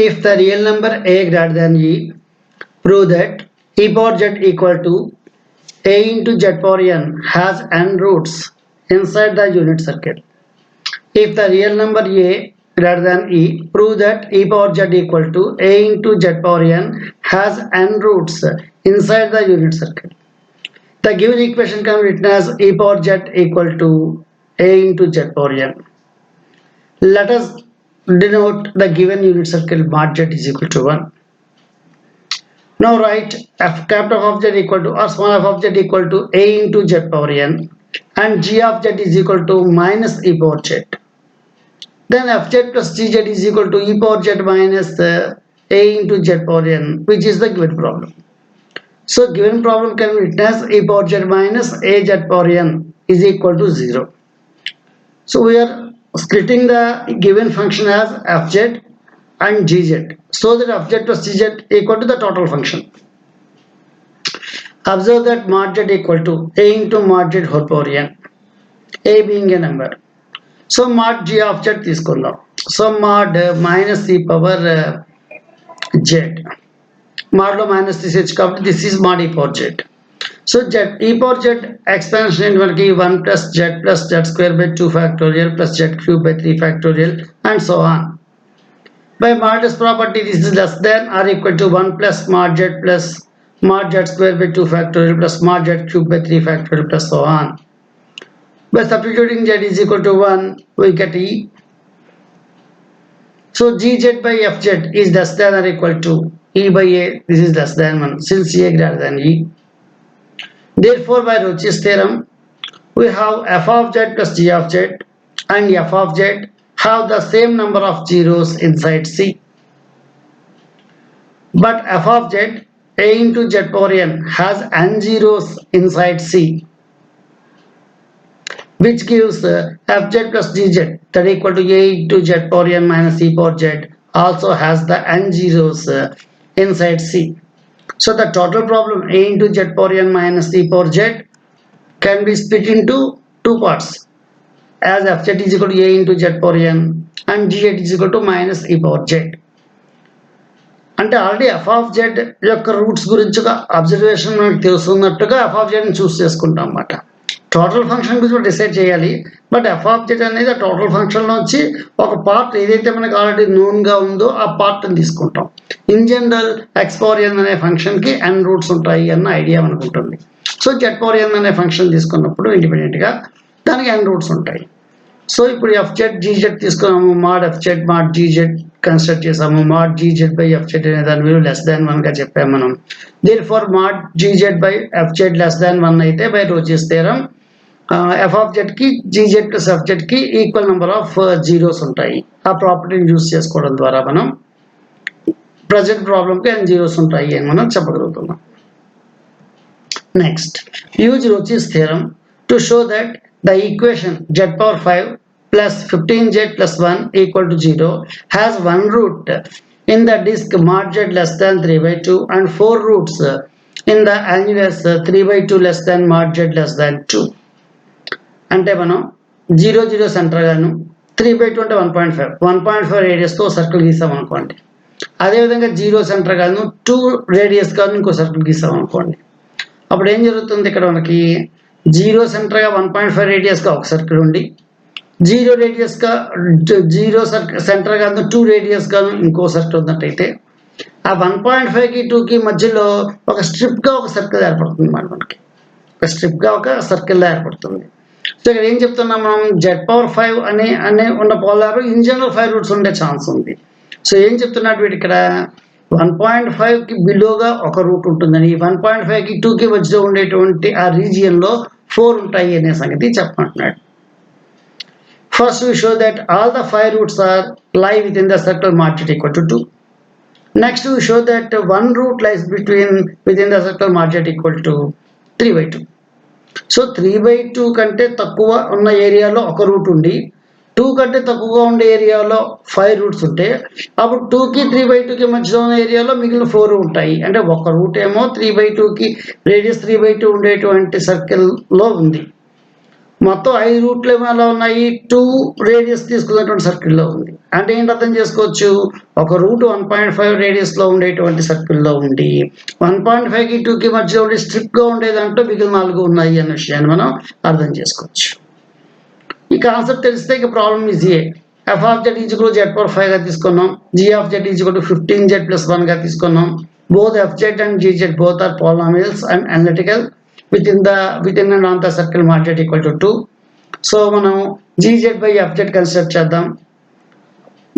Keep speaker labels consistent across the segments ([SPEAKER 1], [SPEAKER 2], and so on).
[SPEAKER 1] If the real number a greater than e, prove that e power z equal to a into z power n has n roots inside the unit circle. If the real number a greater than e, prove that e power z equal to a into z power n has n roots inside the unit circle. The given equation can be written as e power z equal to a into z power n. Let us denote the given unit circle mod z is equal to 1. Now write f capital of z equal to or small f of z equal to a into z power n and g of z is equal to minus e power z. Then fz plus gz is equal to e power z minus a into z power n, which is the given problem. So given problem can be written as e power z minus a z power n is equal to 0. So we are splitting the given function as fz and gz, so that fz plus gz equal to the total function. Observe that mod z equal to a into mod z whole power n, a being a number. So mod g of z తీసుకుందాం. So mod minus e power z, mod లో minus తీసేచ్చు కాబట్టి this is mod e power z. So z e power z expansion ఏంటి మనకి 1 plus z square by 2 factorial plus z cube by 3 factorial and so on. By modulus property, this is less than or equal to 1 plus mod z square by 2 factorial plus mod z cube by 3 factorial plus so on. By substituting z is equal to 1, we get e. So gz by fz is less than or equal to e by a. This is less than 1 since a greater than e. Therefore, by Roche's theorem, we have f of z plus g of z and f of z have the same number of zeros inside C. But f of z, a into z power n, has n zeros inside C, which gives fz plus gz that equal to a into z power n minus e power z also has the n zeros inside C. So the total problem a into z power n minus e power z can be split into two parts, as fz is equal to a into z power n and gz is equal to minus e power z. అంటే already F of Z యొక్క roots గురించి ఒక observation మనకు తెలుస్తున్నట్టుగా F of జెడ్ని చూస్ చేసుకుంటాం అన్నమాట. Total function గురించి decide చేయాలి, but F of Z అనేది ఆ టోటల్ ఫంక్షన్లోంచి ఒక పార్ట్ ఏదైతే మనకు ఆల్రెడీ నోన్గా ఉందో ఆ పార్ట్ని తీసుకుంటాం. ఇన్ జనరల్ ఎక్స్ పవర్ ఎన్ అనే ఫంక్షన్కి ఎన్ రూట్స్ ఉంటాయి అన్న ఐడియా మనకు ఉంటుంది. సో జెడ్ పవర్ ఎన్ అనే ఫంక్షన్ తీసుకున్నప్పుడు ఇండిపెండెంట్గా దానికి ఎన్ రూట్స్ ఉంటాయి. సో ఇప్పుడు ఎఫ్జెడ్ జీజెడ్ తీసుకున్నాము, మాడ్ ఎఫ్జెడ్ మాడ్ జీజెడ్ కన్స్ట్రక్ట్ చేసాము. మాడ్ జీజెడ్ బై ఎఫ్జెడ్ అనే దాని విలువ లెస్ దాన్ 1గా చెప్పాము మనం. దేర్ఫోర్ మాడ్ జీజెడ్ బై ఎఫ్జెడ్ లెస్ దాన్ 1 అయితే by Rouche's theorem f of జెడ్కి జీజెడ్ ప్లస్ ఎఫ్జెడ్కి ఈక్వల్ నెంబర్ ఆఫ్ జీరోస్ ఉంటాయి. ఆ ప్రాపర్టీని యూజ్ చేసుకోవడం ద్వారా మనం ప్రజెంట్ ప్రాబ్లంకి ఎన్ జీరోస్ ఉంటాయి అని మనం చెప్పగలుగుతున్నాం. Next, use Rouche's theorem to show that the equation z power 5 plus 15z plus 1 equal to 0 has one root in the disk mod z less than 3 by 2 and 4 roots in the annulus 3 by 2 less than mod z less than 2. అంటే మనం 0 0 centre గాను 3 by 2 అంటే 1.5 రేడియస్తో circle గీసాం అనుకోండి. అదేవిధంగా 0 centre గాను 2 radius గాను ఇంకో circle గీసాం అనుకోండి. అప్పుడు ఏం జరుగుతుంది, ఇక్కడ మనకి 0 సెంటర్గా 1.5 రేడియస్గా ఒక సర్కిల్ ఉండి 0 రేడియస్గా 0 సెంటర్గా 2 రేడియస్గా ఇంకో సర్కిల్ ఉన్నట్టయితే ఆ 1.5కి 2కి మధ్యలో ఒక స్ట్రిప్గా ఒక సర్కిల్ ఏర్పడుతుంది అన్నమాట. మనకి ఒక స్ట్రిప్గా ఒక సర్కిల్ ఏర్పడుతుంది. సో ఇక్కడ ఏం చెప్తున్నాం మనం, z⁵ అనే ఉన్న పోలార్ ఇన్ జనరల్ 5 రూట్స్ ఉండే ఛాన్స్ ఉంది. సో ఏం చెప్తున్నట్టు వీటి ఇక్కడ 1.5కి బిలోగా ఒక రూట్ ఉంటుందని, 1.5కి 2కి మధ్యలో ఉండేటువంటి ఆ రీజియన్లో 4 ఉంటాయి అనే సంగతి చెప్పమంటున్నాడు. First we show that all the 5 roots lie within the circle mod z equal to 2. Next we show that one root lies within the circle mod z equal to 3 by 2. So 3 by 2 కంటే తక్కువ ఉన్న ఏరియాలో ఒక route ఉండి 2 కంటే తక్కువగా ఉండే ఏరియాలో 5 రూట్స్ ఉంటే అప్పుడు 2కి 3 by 2కి మధ్యలో ఉన్న ఏరియాలో మిగిలిన 4 ఉంటాయి. అంటే ఒక రూట్ ఏమో 3 by 2కి రేడియస్ 3 by 2 ఉండేటువంటి సర్కిల్లో ఉంది, మొత్తం 5 రూట్లు ఏమైనా ఉన్నాయి, 2 రేడియస్ తీసుకున్నటువంటి సర్కిల్లో ఉంది. అంటే ఏంటి అర్థం చేసుకోవచ్చు, ఒక రూట్ 1.5 రేడియస్లో ఉండేటువంటి సర్కిల్లో ఉండి 1.5కి 2కి మధ్యలో ఉండి స్ట్రిప్గా ఉండే దాంట్లో మిగిలిన 4 ఉన్నాయి అనే విషయాన్ని మనం అర్థం చేసుకోవచ్చు. ఈ కాన్సెప్ట్ తెలిస్తే ఇక ప్రాబ్లం ఈజీయే. f of z is equal z/5 గా తీసుకున్నాం, g of z is equal 15z+1 గా తీసుకున్నాం. Both fz and gz both are polynomials and analytical within and on the circle margin equal to 2. So మనం gz/fz consider చేద్దాం,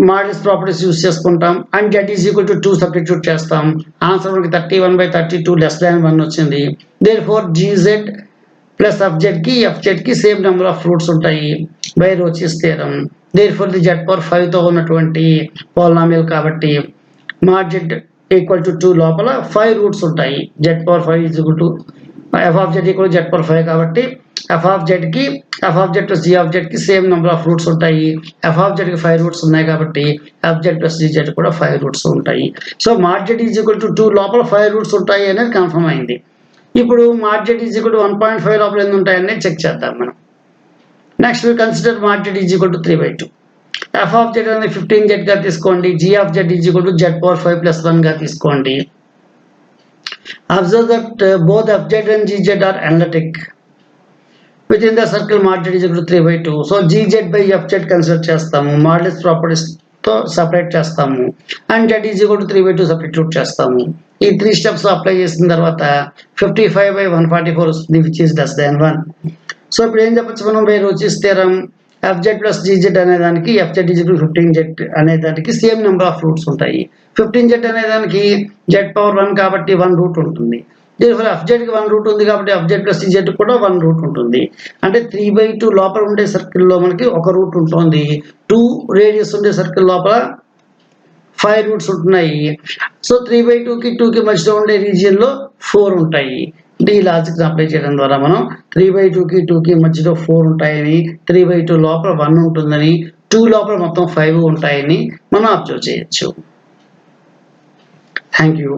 [SPEAKER 1] modulus properties use చేసుకుంటాం and z is equal to 2 substitute చేస్తాం. Answer మనకి 31/32 less than 1 వచ్చింది. Therefore gz plus fzకి same number of roots ఉంటాయి by Rouche's theorem. Therefore the z/5 తో ఉన్నటువంటి పాలినామియల్ కాబట్టి మార్జిన్ ఈక్వల్ టు 2 లోపల 5 రూట్స్ ఉంటాయి. z/5 is equal to f of z equal z/5 కాబట్టి f of z plus g of z కి same number of roots ఉంటాయి. f of z కి 5 roots ఉన్నాయి కాబట్టి fz plus gz కూడా 5 roots ఉంటాయి. So margin is equal to 2 లోపల 5 roots ఉంటాయి అనేది కన్ఫర్మ్ అయింది. ఇప్పుడు మార్జిన్ ఈజ్ ఈక్వల్ టు 1.5 లోపల ఎన్ని ఉంటాయని చెక్ చేద్దాం మనం. Next we consider margin is equal to 3/2. f of z అనేది 15z గా తీసుకోండి, g of z is equal to z/5+1 గా తీసుకోండి. Observe that both fz and gz are analytic within the circle margin is equal to 3/2. So gz/fz consider చేస్తాము, modulus properties తో separate చేస్తాము and z is equal to 3/2 substitute చేస్తాము. ఈ 3 steps apply చేసిన తర్వాత 55/144 వస్తుంది, which is less than 1. So ఇప్పుడు ఏం చెప్పచ్చు మనం by Rouche's theorem, fz plus gz అనేదానికి fz ఈజ్ ఈక్వల్ 15z అనేదానికి సేమ్ నెంబర్ ఆఫ్ రూట్స్ ఉంటాయి. 15z అనేదానికి z/1 కాబట్టి 1 రూట్ ఉంటుంది. దీనివల్ల fzకి 1 రూట్ ఉంది కాబట్టి fz ప్లస్ gz కూడా 1 రూట్ ఉంటుంది. అంటే 3/2 లోపల ఉండే సర్కిల్లో మనకి ఒక రూట్ ఉంటుంది, 2 రేడియస్ ఉండే సర్కిల్ లోపల 5 రూట్స్ ఉంటున్నాయి. సో 3/2కి 2కి మధ్యలో ఉండే రీజియన్లో 4 ఉంటాయి. ఈ లాజిక్ అప్లై చేయడం ద్వారా మనం 3/2కి 2కి మధ్యలో 4 ఉంటాయని, 3/2 లోపల 1 ఉంటుందని, 2 లోపల మొత్తం 5 ఉంటాయని మనం అబ్జర్వ్ చేయొచ్చు. Thank you.